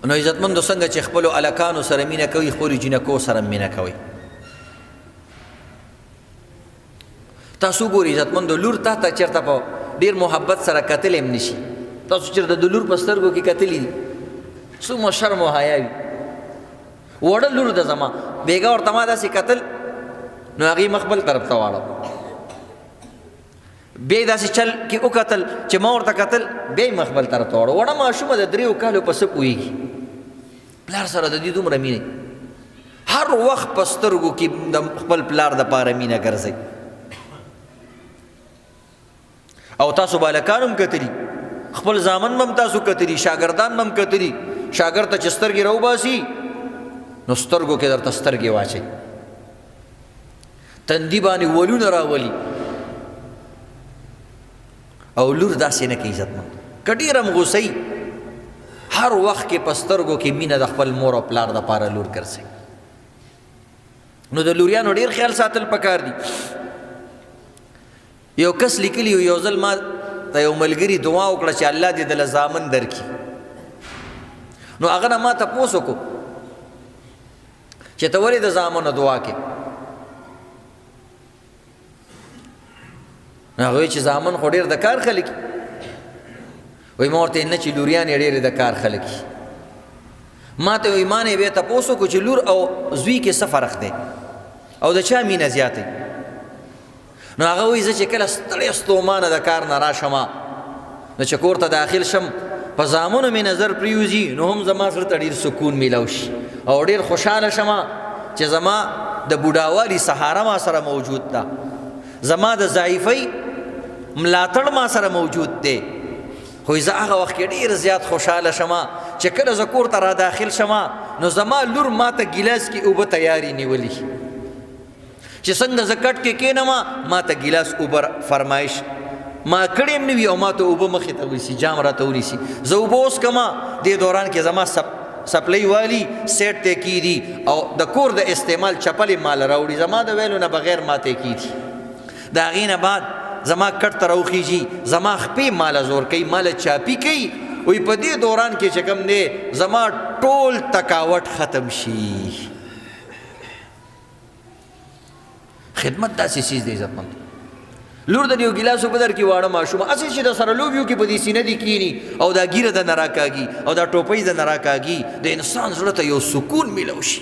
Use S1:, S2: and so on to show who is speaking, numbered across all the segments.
S1: نو عزتمندو څنګه چې خپلو الکانو سره مینه کوي خپلو جینکو سره مینه کوي. تاسو ګورئ عزتمندو لور تا ته چېرته په ډېر محبت سره کتلی هم نشي. تاسو چېرته د لور په سترګو کې کتلي دي څومره شرم و حیا وي. وړه لور ده زما بیګا ورته ما داسې کتل نو هغې مخ بل طرف ته واړو، بیا یې داسې چل کې وکتل چې ما ورته کتل بیا یې مخ بل طرف ته واړو. وړه ماشومه د 3 کالو په څه پوهېږي. پلار سره د دې دومره مینه هر وخت په سترګو کې د خپل پلار دپاره مینه ګرځئ. او تاسو به هلکان هم کتلي، خپل زامن به هم تاسو کتلي، شاګردان به هم کتلي. شاګرد ته چې سترګې راوباسي نو سترګو کې درته سترګې واچوي، تندي باندې ولونه راولي. او لور داسې نه کوي عزتمند، که ډېر هم غوسئ هر وخت کې په سترګو کې مینه د خپل مور او پلار دپاره لور ګرځئ. نو د لوریانو ډېر خیال ساتل پکار دي. یو کس لیکلی یو ځل ما ته یو ملګري دعا وکړه چې الله دې دله زامن درکړي. نو هغه نه ما تپوس وکړو چې ته ولې د زامنو دعا کې؟ هغه وایي چې زامن خو ډېر د کار خلک دي. وایي ما ورته نه چې لوریان یې ډېرې د کار خلک دي. ما ته وایي ما نه یې بیا تپوس وکړو چې لور او زوی کې څه فرق دی او د چا مینه زیاته. نو هغه وایي زه چې کله ستړی ستومانه د کار نه راشم نو چې کور ته داخل شم په زامنو مې نظر پریوځي نو هم زما زړه ته ډېر سکون میلاو شي او ډېر خوشحاله شم چې زما د بوډاوالي سهاره ما سره موجود ده، زما د ضعیفۍ ملاتړ ما سره موجود دی. خو زه هغه وخت کې ډېر زیات خوشحاله شم چې کله زه کور ته را داخل شم نو زما لور ما ته ګیلاس کې اوبه تیارې نیولي چې څنګه زه کټ کې کښېنم ما ته ګیلاس اوبه فرمایش ما کړی هم نه وي او ما ته اوبه مخې ته ونیسي، جام راته ونیسي. زه اوبه وڅښم دې دوران کې زما سپلۍ والي سیټ ته کېږي او د کور د استعمال چپلې مال راوړي، زما د ویلو نه بغیر ماته کېږي. د هغې نه بعد زما کټ ته راوخیږي، زما خپې ماله زور کوي، ماله چاپي کوي. وایي په دې دوران کې چې کوم دی زما ټول تکاوټ ختم شي. خدمت داسې چیز دی عزتمند. لور د یو ګیلاس اوبه درکړي واړه ماشومه هسې چې د سره لوبیو کې په دې سینه دې کښېني او دا ګیره د نه راکاږي او دا ټوپۍ د نه راکاږي، د انسان زړه ته یو سکون میلو شي.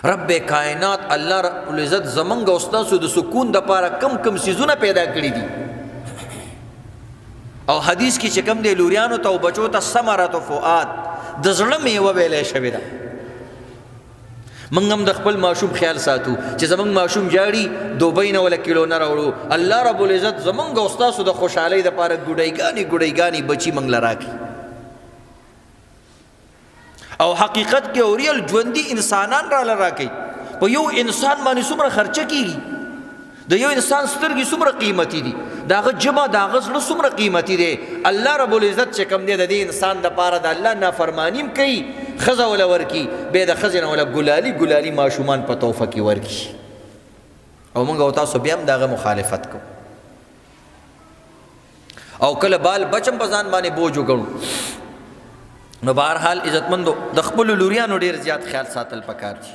S1: رب کائنات الله رب العزت زمونږ او ستاسو د سکون دپاره کم کم څیزونه پیدا کړي دي. او حدیث کې چې کوم دی لوریانو ته او بچو ته ثمرة فؤاد د زړه میوه ویلی شوې ده. موږ هم د خپل ماشوم خیال ساتو چې زمونږ ماشوم جاړي دوبۍ نه ولا کیلو نه راوړو. الله رب العزت زمونږ او ستاسو د خوشحالۍ دپاره ګوډیګانې بچي موږ له راکړي. او حقیقت کې او ریل ژوندي انسانان راله راکوي. په یو انسان باندې څومره خرچه کېږي، د یو انسان سترګې څومره قیمتي دي، د هغه ژبه د هغه زړه څومره قیمتي دی. الله رب العزت چې کوم دی د دې انسان دپاره د الله نافرماني هم کوي، ښځه وله ورکي، بیا د ښځې نه وله ګلالي ماشومان په تحفه کې ورکي. او موږ او تاسو بیا هم د هغه مخالفت کوو او کله بال بچم په ځان باندې بوج وګڼو. نو بهرحال عزتمندو د خپلو لوریانو ډېر زیات خیال ساتل پکار دي.